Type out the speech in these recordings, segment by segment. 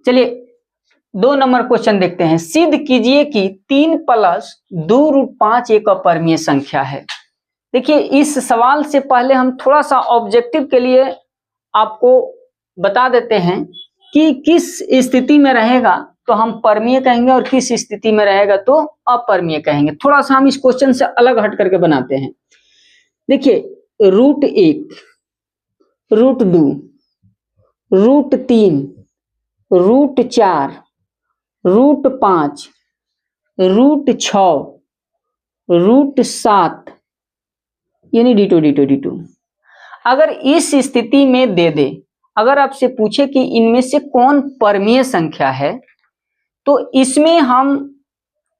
चलिए 2 number question देखते हैं। सिद्ध कीजिए कि 3 + 2√5 एक अपरिमेय संख्या है। देखिए इस सवाल से पहले हम थोड़ा सा ऑब्जेक्टिव के लिए आपको बता देते हैं कि किस स्थिति में रहेगा तो हम परमीय कहेंगे और किस स्थिति में रहेगा तो अपरमीय कहेंगे। थोड़ा सा हम इस क्वेश्चन से अलग हट करके बनाते हैं। देखिए √1, √2, √3, √4, √5, √6, √7 यानी D2 अगर इस स्थिति में दे दे, अगर आपसे पूछे कि इनमें से कौन परमीय संख्या है तो इसमें हम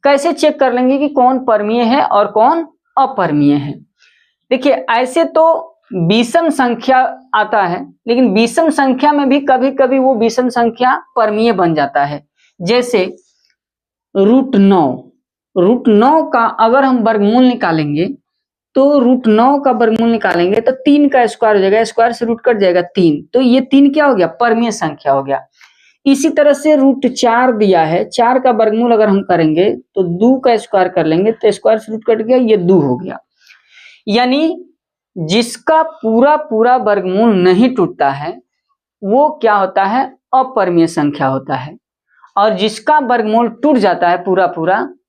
कैसे चेक कर लेंगे कि कौन परमीय है और कौन अपरमीय है। देखिए ऐसे तो विषम संख्या आता है, लेकिन विषम संख्या में भी कभी कभी वो विषम संख्या परमीय बन जाता है। जैसे √9 का अगर हम वर्गमूल निकालेंगे तो √9 का वर्गमूल निकालेंगे तो 3 का स्क्वायर हो जाएगा, स्क्वायर से रूट कट जाएगा 3, तो ये 3 क्या हो गया, परमीय संख्या हो गया। इसी तरह से √4 दिया है, 4 का वर्गमूल अगर हम करेंगे तो 2 का स्क्वायर कर लेंगे तो स्क्वायर से रूट कट गया, ये 2 हो गया। यानी जिसका पूरा वर्गमूल नहीं टूटता है वो क्या होता है, अपरमीय संख्या होता है, और जिसका वर्गमूल टूट जाता है पूरा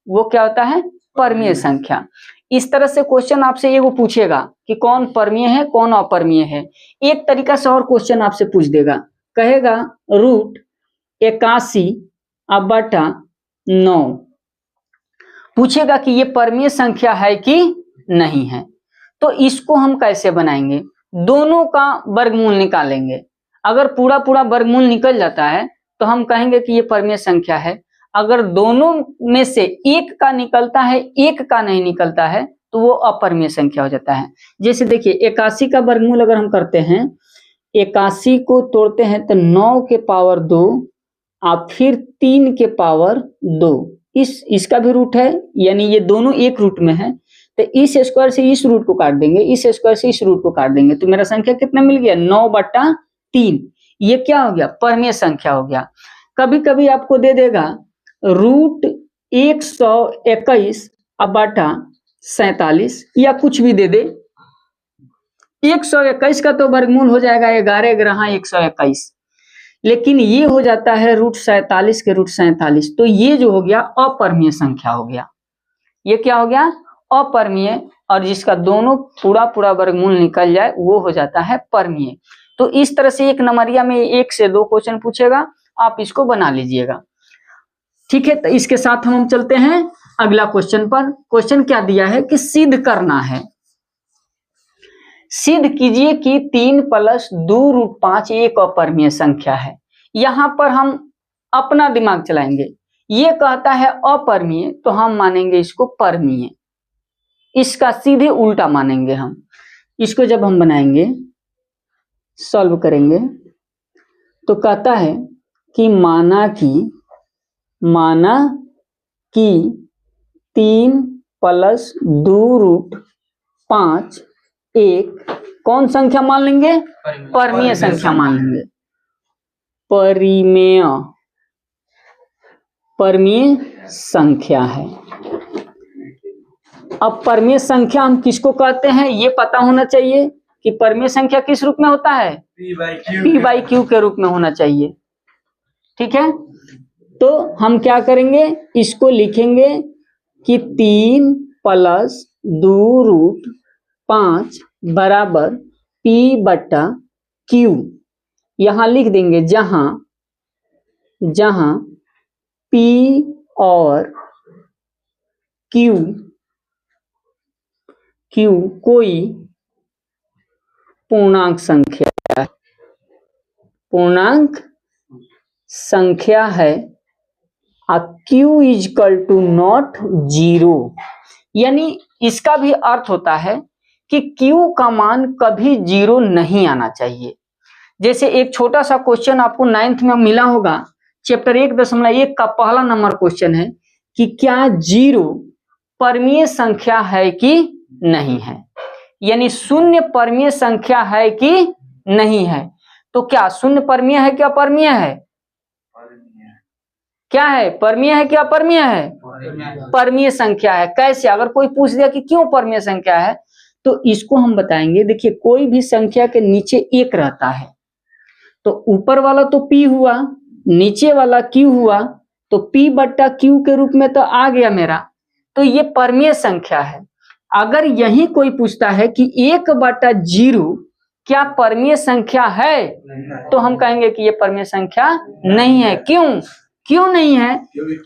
वो क्या होता है, परमीय संख्या। इस तरह से क्वेश्चन आपसे ये वो पूछेगा कि कौन परमीय है कौन अपरमीय है। एक तरीका से और क्वेश्चन आपसे पूछ देगा, कहेगा √81/9 पूछेगा कि ये परमीय संख्या है कि नहीं है। तो इसको हम कैसे बनाएंगे, दोनों का वर्गमूल निकालेंगे। अगर पूरा वर्गमूल निकल जाता है तो हम कहेंगे कि ये परमीय संख्या है। अगर दोनों में से एक का निकलता है एक का नहीं निकलता है तो वो अपरमीय संख्या हो जाता है। जैसे देखिए 81 का वर्गमूल अगर हम करते हैं, 81 को तोड़ते हैं तो 9 के पावर 2 और फिर 3 के पावर 2, इसका भी रूट है, यानी ये दोनों एक रूट में है, तो इस स्क्वायर से इस रूट को काट देंगे, इस स्क्वायर से इस रूट को काट देंगे, तो मेरा संख्या कितना मिल गया, 9/3। ये क्या हो गया, परमीय संख्या हो गया। कभी कभी आपको दे देगा √121/47 या कुछ भी दे दे। 121 का तो वर्गमूल हो जाएगा 11 ग्रह 121, लेकिन ये हो जाता है √47 के √47, तो ये जो हो गया अपरमीय संख्या हो गया। ये क्या हो गया, अपरमीय, और जिसका दोनों पूरा वर्गमूल निकल जाए वो हो जाता है परमीय। तो इस तरह से एक नंबरिया में 1 से 2 क्वेश्चन पूछेगा, आप इसको बना लीजिएगा। ठीक है, तो इसके साथ हम चलते हैं अगला क्वेश्चन पर। क्वेश्चन क्या दिया है कि सिद्ध करना है। सिद्ध कीजिए कि 3 + 2√5 एक अपरमीय संख्या है। यहां पर हम अपना दिमाग चलाएंगे। ये कहता है अपरमीय तो हम मानेंगे इसको परमीय, इसका सीधे उल्टा मानेंगे हम। इसको जब हम बनाएंगे, सॉल्व करेंगे, तो कहता है कि माना कि 3 + 2√5 एक कौन संख्या मान लेंगे, परमीय संख्या मान लेंगे। परमीय संख्या है। अब परमीय संख्या हम किसको कहते हैं ये पता होना चाहिए कि परमीय संख्या किस रूप में होता है, P/Q के रूप में होना चाहिए। ठीक है, तो हम क्या करेंगे, इसको लिखेंगे कि 3 + 2√5 बराबर P/Q। यहां लिख देंगे जहां P और Q कोई पूर्णांक संख्या है और Q = नॉट 0, यानी इसका भी अर्थ होता है कि Q का मान कभी 0 नहीं आना चाहिए। जैसे एक छोटा सा क्वेश्चन आपको 9th में मिला होगा, चैप्टर 1.1 का पहला नंबर क्वेश्चन है कि क्या 0 परमीय संख्या है कि नहीं है, यानी शून्य परमीय संख्या है कि नहीं है। तो क्या शून्य परमीय है क्या अपरमीय है, क्या है, परमीय है क्या अपरमीय है, परमीय संख्या है। कैसे, अगर कोई पूछ दिया कि क्यों परमीय संख्या है, तो इसको हम बताएंगे। देखिए कोई भी संख्या के नीचे एक रहता है, तो ऊपर वाला तो p हुआ, नीचे वाला q हुआ, तो p बट्टा q के रूप में तो आ गया मेरा, तो ये परमीय संख्या है। अगर यही कोई पूछता है कि 1/0 क्या परमीय संख्या है, तो हम कहेंगे कि ये परमीय संख्या नहीं है। क्यों नहीं है,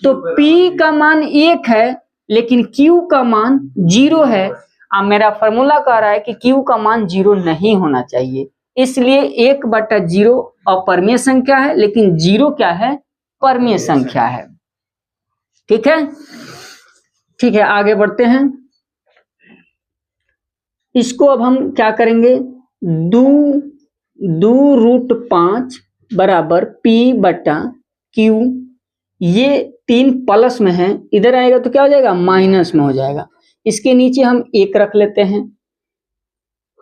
तो p का मान 1 है लेकिन q का मान 0 है। अब मेरा फॉर्मूला कह रहा है कि q का मान 0 नहीं होना चाहिए, इसलिए 1/0 अपरमीय संख्या है, लेकिन 0 क्या है, परमीय संख्या है। ठीक है, ठीक है, आगे बढ़ते हैं। इसको अब हम क्या करेंगे, 2√5 बराबर p/q, ये 3 प्लस में है, इधर आएगा तो क्या हो जाएगा, माइनस में हो जाएगा। इसके नीचे हम 1 रख लेते हैं।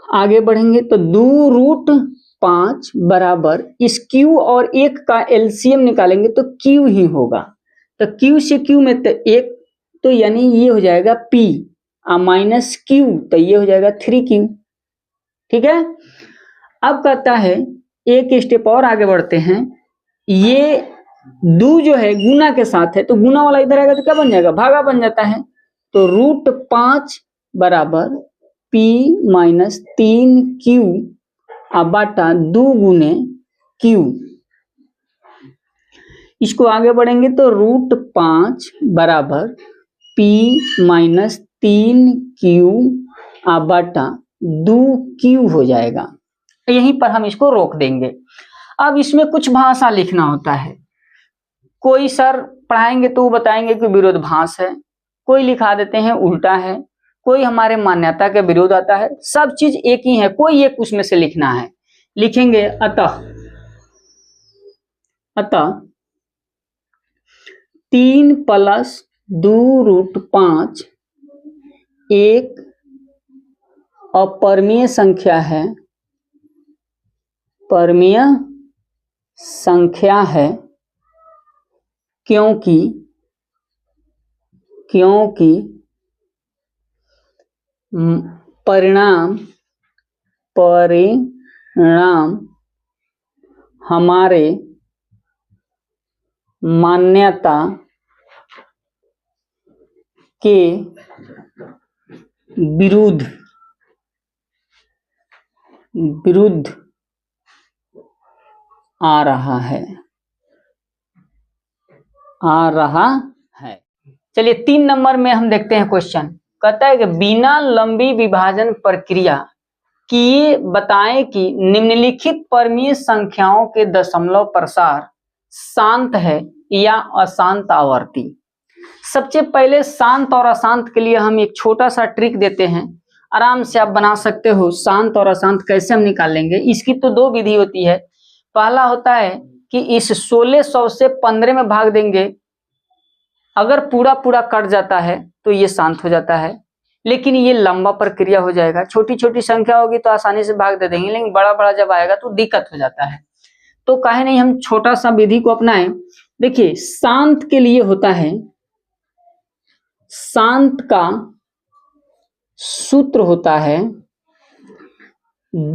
आगे बढ़ेंगे तो 2√5 बराबर इस q और 1 का एलसीएम निकालेंगे तो q ही होगा, तो q से q में तो 1, तो यानी ये हो जाएगा p माइनस q, तो ये हो जाएगा 3q। ठीक है, अब कहता है एक स्टेप और आगे बढ़ते हैं। ये 2 जो है गुना के साथ है, तो गुना वाला इधर आएगा तो क्या बन जाएगा, भागा बन जाता है। तो √5 बराबर p माइनस 3q बटा 2 गुने q। इसको आगे बढ़ेंगे तो √5 बराबर p माइनस 3q बटा 2q हो जाएगा। यहीं पर हम इसको रोक देंगे। अब इसमें कुछ भाषा लिखना होता है, कोई सर पढ़ाएंगे तो बताएंगे कि विरोधाभास है, कोई लिखा देते हैं उल्टा है, कोई हमारे मान्यता के विरोध आता है, सब चीज एक ही है, कोई एक उसमें से लिखना है। लिखेंगे अतः 3 + 2√5 एक अपरमीय संख्या है, परमीय संख्या है क्योंकि परिणाम हमारे मान्यता के विरुद्ध आ रहा है। चलिए 3 नंबर में हम देखते हैं क्वेश्चन। कहता है कि बिना लंबी विभाजन प्रक्रिया किए बताएं कि निम्नलिखित परमीय संख्याओं के दशमलव प्रसार शांत है या अशांत आवर्ती। सबसे पहले शांत और अशांत के लिए हम एक छोटा सा ट्रिक देते हैं, आराम से आप बना सकते हो। शांत और अशांत कैसे हम निकाल लेंगे, इसकी तो 2 विधि होती है। पहला होता है कि इस 1600 से 15 में भाग देंगे, अगर पूरा कट जाता है तो ये शांत हो जाता है, लेकिन ये लंबा प्रक्रिया हो जाएगा। छोटी छोटी संख्या होगी तो आसानी से भाग दे देंगे, लेकिन बड़ा जब आएगा तो दिक्कत हो जाता है। तो काहे नहीं हम छोटा सा विधि को अपनाएं। देखिए शांत के लिए होता है, शांत का सूत्र होता है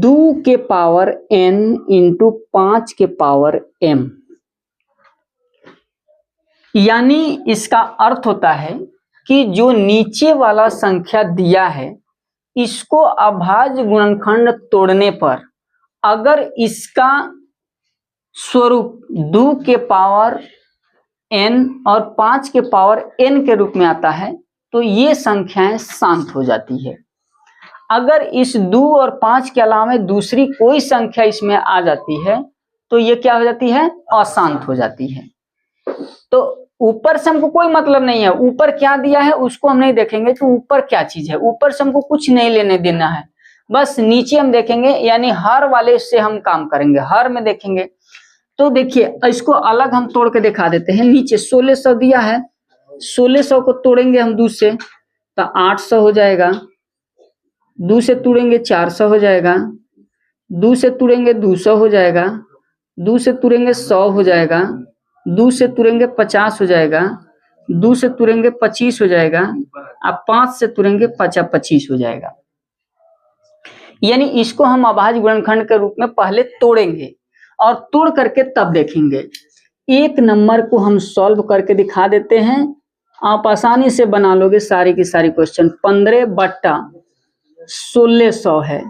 2 के पावर n इंटू 5 के पावर m, यानी इसका अर्थ होता है कि जो नीचे वाला संख्या दिया है इसको अभाज्य गुणनखंड तोड़ने पर अगर इसका स्वरूप 2 के पावर n और 5 के पावर n के रूप में आता है तो ये संख्याएं शांत हो जाती है। अगर इस 2 और 5 के अलावा दूसरी कोई संख्या इसमें आ जाती है तो ये क्या हो जाती है, अशांत हो जाती है। तो ऊपर से हमको कोई मतलब नहीं है, ऊपर क्या दिया है उसको हम नहीं देखेंगे कि ऊपर क्या चीज है, ऊपर से हमको कुछ नहीं लेने देना है, बस नीचे हम देखेंगे, यानी हर वाले से हम काम करेंगे, हर में देखेंगे। तो देखिए इसको अलग हम तोड़ के दिखा देते हैं। नीचे 1600 दिया है, 1600 को तोड़ेंगे हम 2 से तो 800 हो जाएगा, 2 से तोड़ेंगे 400 हो जाएगा, 2 से तोड़ेंगे 200 हो जाएगा, 2 से तोड़ेंगे 100 हो जाएगा, 2 से तुरेंगे 50 हो जाएगा, 2 से तुरेंगे 25 हो जाएगा, अब 5 से तुरेंगे 25 हो जाएगा। यानी इसको हम अभाज्य गुणनखंड के रूप में पहले तोड़ेंगे और तोड़ करके तब देखेंगे। 1 नंबर को हम सॉल्व करके दिखा देते हैं, आप आसानी से बना लोगे सारी की सारी क्वेश्चन। 15/1600 है,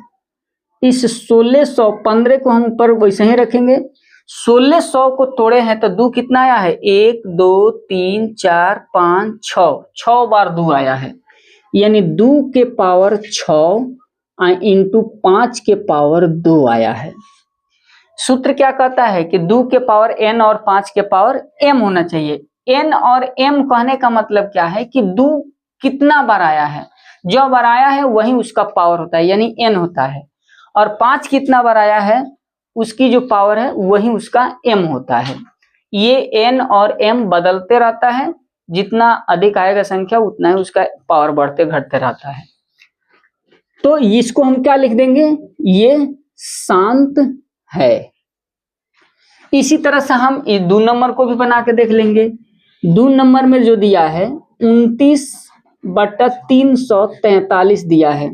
इस 1600 15 को हम ऊपर वैसे ही रखेंगे। 1600 को तोड़े हैं तो 2 कितना आया है, 1 2 3 4 5 6 बार 2 आया है, यानी 2 के पावर 6 इंटू 5 के पावर 2 आया है। सूत्र क्या कहता है कि 2 के पावर n और 5 के पावर m होना चाहिए। n और m कहने का मतलब क्या है कि 2 कितना बार आया है, जो बार आया है वही उसका पावर होता है, यानी n होता है, और 5 कितना बार आया है उसकी जो पावर है वही उसका m होता है। ये n और m बदलते रहता है, जितना अधिक आएगा संख्या उतना ही उसका पावर बढ़ते घटते रहता है। तो इसको हम क्या लिख देंगे, ये शांत है। इसी तरह से हम इस 2 नंबर को भी बना के देख लेंगे। 2 नंबर में जो दिया है 29/343 दिया है।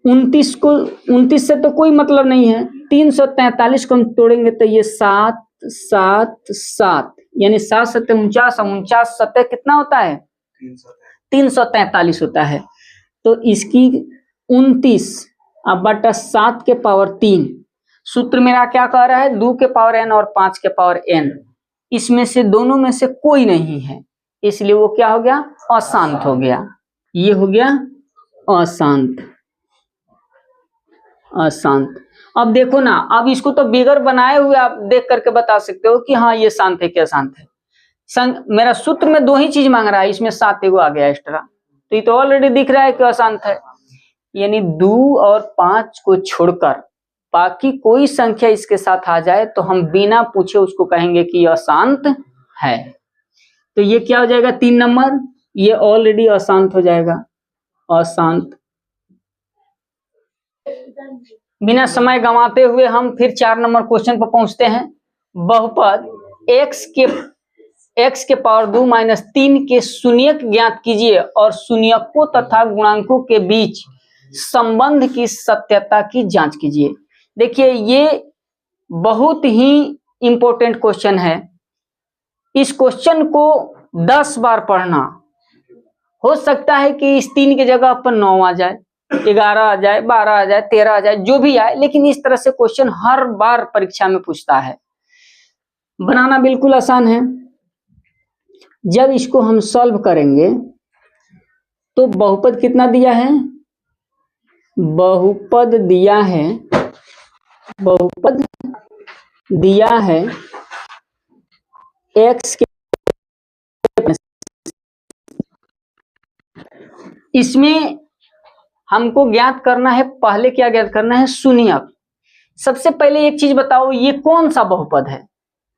29 से तो कोई मतलब नहीं है, 343 को हम तोड़ेंगे तो ये 7 7 7, यानी 7 7 49, 49 7 कितना होता है 343 होता है। तो इसकी 29/7 के पावर 3, सूत्र मेरा क्या कह रहा है, 2 के पावर n और 5 के पावर n, इसमें से दोनों में से कोई नहीं है, इसलिए वो क्या हो गया, अशांत हो गया। ये हो गया अशांत। अशांत। अब देखो ना, अब इसको तो बिगर बनाए हुए आप देख करके बता सकते हो कि हाँ ये शांत है कि अशांत है। मेरा सूत्र में 2 ही चीज मांग रहा है, इसमें 7 एगो आ गया एक्स्ट्रा, तो ये तो ऑलरेडी दिख रहा है कि अशांत है। यानी 2 और 5 को छोड़कर बाकी कोई संख्या इसके साथ आ जाए तो हम बिना पूछे उसको कहेंगे कि अशांत है। तो ये क्या हो जाएगा 3 नंबर, ये ऑलरेडी अशांत हो जाएगा, अशांत। बिना समय गंवाते हुए हम फिर 4 नंबर क्वेश्चन पर पहुंचते हैं। बहुपद x के पावर 2 - 3 के शून्यक ज्ञात कीजिए और शून्यकों तथा गुणांकों के बीच संबंध की सत्यता की जांच कीजिए। देखिए ये बहुत ही इंपॉर्टेंट क्वेश्चन है, इस क्वेश्चन को 10 बार पढ़ना। हो सकता है कि इस 3 की जगह पर 9 आ जाए, 11 आ जाए, 12 आ जाए, 13 आ जाए, जो भी आए, लेकिन इस तरह से क्वेश्चन हर बार परीक्षा में पूछता है। बनाना बिल्कुल आसान है। जब इसको हम सॉल्व करेंगे तो बहुपद कितना दिया है, बहुपद दिया है, बहुपद दिया है x के, इसमें हमको ज्ञात करना है, पहले क्या ज्ञात करना है, शून्यक। सबसे पहले एक चीज बताओ, ये कौन सा बहुपद है,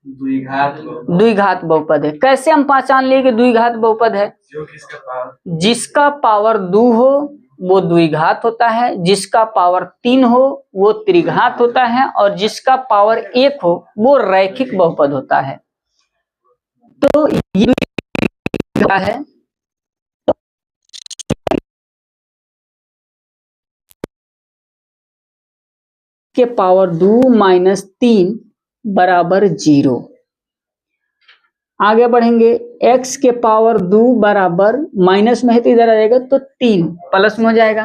द्विघात बहुपद है। कैसे हम पहचान लिए कि द्विघात बहुपद है, जिसका पावर 2 हो वो द्विघात होता है, जिसका पावर 3 हो वो त्रिघात होता है, और जिसका पावर 1 हो वो रैखिक बहुपद होता है। तो ये क्या है, के पावर 2 - 3 बराबर 0। आगे बढ़ेंगे, x के पावर 2 बराबर, माइनस में है तो इधर आ जाएगा तो 3, प्लस में हो जाएगा।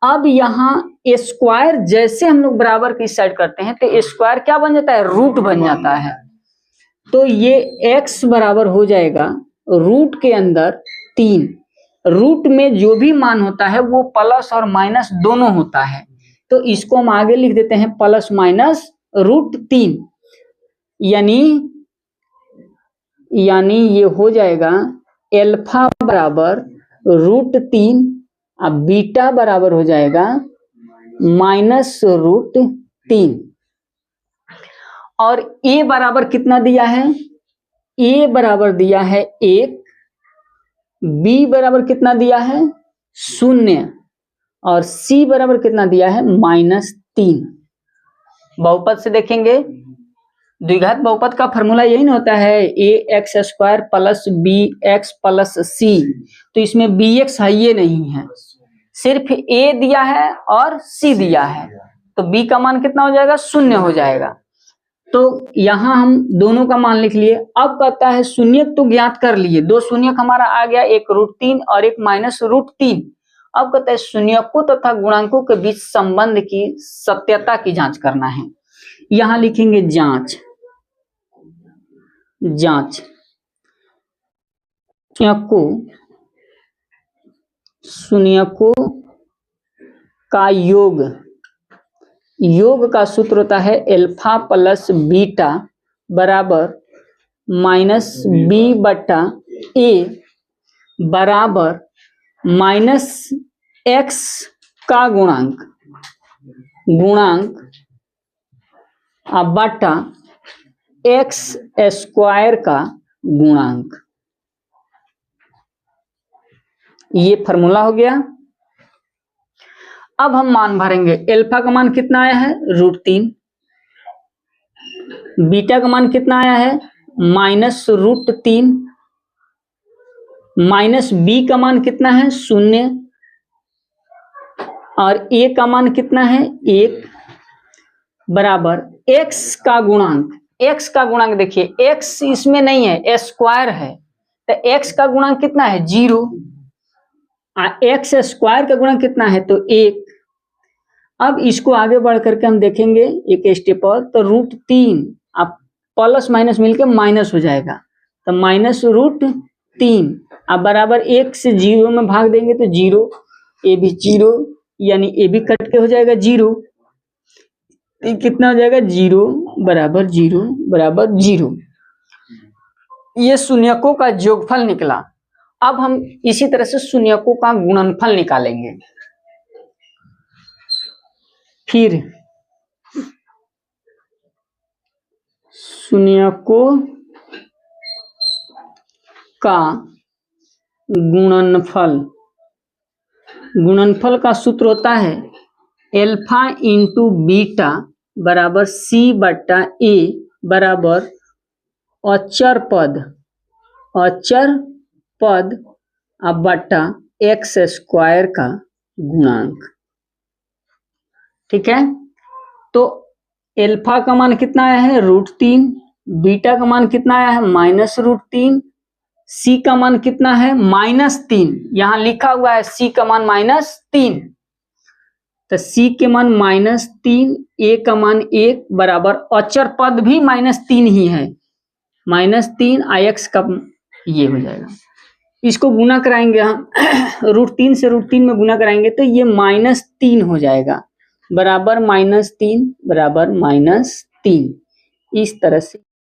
अब यहाँ स्क्वायर जैसे हम लोग बराबर की साइड करते हैं तो स्क्वायर क्या बन जाता है, रूट बन जाता है। तो ये x बराबर हो जाएगा रूट के अंदर 3। रूट में जो भी मान होता है वो प्लस और माइनस दोनों होता है, तो इसको हम आगे लिख देते हैं प्लस माइनस √3, यानी ये हो जाएगा अल्फा बराबर √3 और बीटा बराबर हो जाएगा -√3। और a बराबर कितना दिया है, a बराबर दिया है 1, b बराबर कितना दिया है 0, और c बराबर कितना दिया है -3। बहुपद से देखेंगे द्विघात बहुपद का फॉर्मूला यही ना होता है, A X square plus B X plus C. तो इसमें बी एक्स है ये नहीं है, सिर्फ ए दिया है और सी दिया है, तो बी का मान कितना हो जाएगा, 0 हो जाएगा। तो यहां हम दोनों का मान लिख लिए। अब कहता है शून्यक तो ज्ञात कर लिए, दो शून्यक हमारा आ गया, एक √3 और एक -√3। अब कहता है शून्यकों तथा गुणांकों के बीच संबंध की सत्यता की जांच करना है। यहां लिखेंगे जांच, जांच शून्यकों का योग, योग का सूत्र होता है अल्फा प्लस बीटा बराबर -b/a बराबर -x का गुणांक बटा x स्क्वायर का गुणांक। ये फॉर्मूला हो गया। अब हम मान भरेंगे। अल्फा का मान कितना आया है, √3, बीटा का मान कितना आया है, -√3, माइनस बी का मान कितना है, 0, और ए का मान कितना है, 1 बराबर एक्स का गुणांक। एक्स का गुणांक देखिए, एक्स इसमें नहीं है, स्क्वायर है, तो एक्स का गुणांक कितना है, 0। एक्स स्क्वायर का गुणांक कितना है, तो 1। अब इसको आगे बढ़ करके हम देखेंगे एक स्टेप और, तो √3 अब प्लस माइनस मिलके माइनस हो जाएगा, तो -√3 अब बराबर 1 से 0 में भाग देंगे तो 0, ए भी 0, यानी ए भी कट के हो जाएगा 0। कितना हो जाएगा, 0 बराबर 0 बराबर 0। ये शून्यकों का योगफल निकला। अब हम इसी तरह से शून्यकों का गुणनफल निकालेंगे। फिर शून्यकों का गुणनफल, गुणनफल का सूत्र होता है अल्फा इंटू बीटा बराबर c/a बराबर अचर पद बटा x स्क्वायर का गुणांक। ठीक है, तो अल्फा का मान कितना आया है, √3, बीटा का मान कितना आया है, -√3, सी का मान कितना है, -3, यहां लिखा हुआ है सी का मान -3, तो सी के मान -3, ए का मान 1 बराबर अचर पद भी -3 ही है, -3 x का ये हो जाएगा। इसको गुना कराएंगे हम, √3 से √3 में गुना कराएंगे तो ये -3 हो जाएगा, बराबर -3 बराबर -3। इस तरह से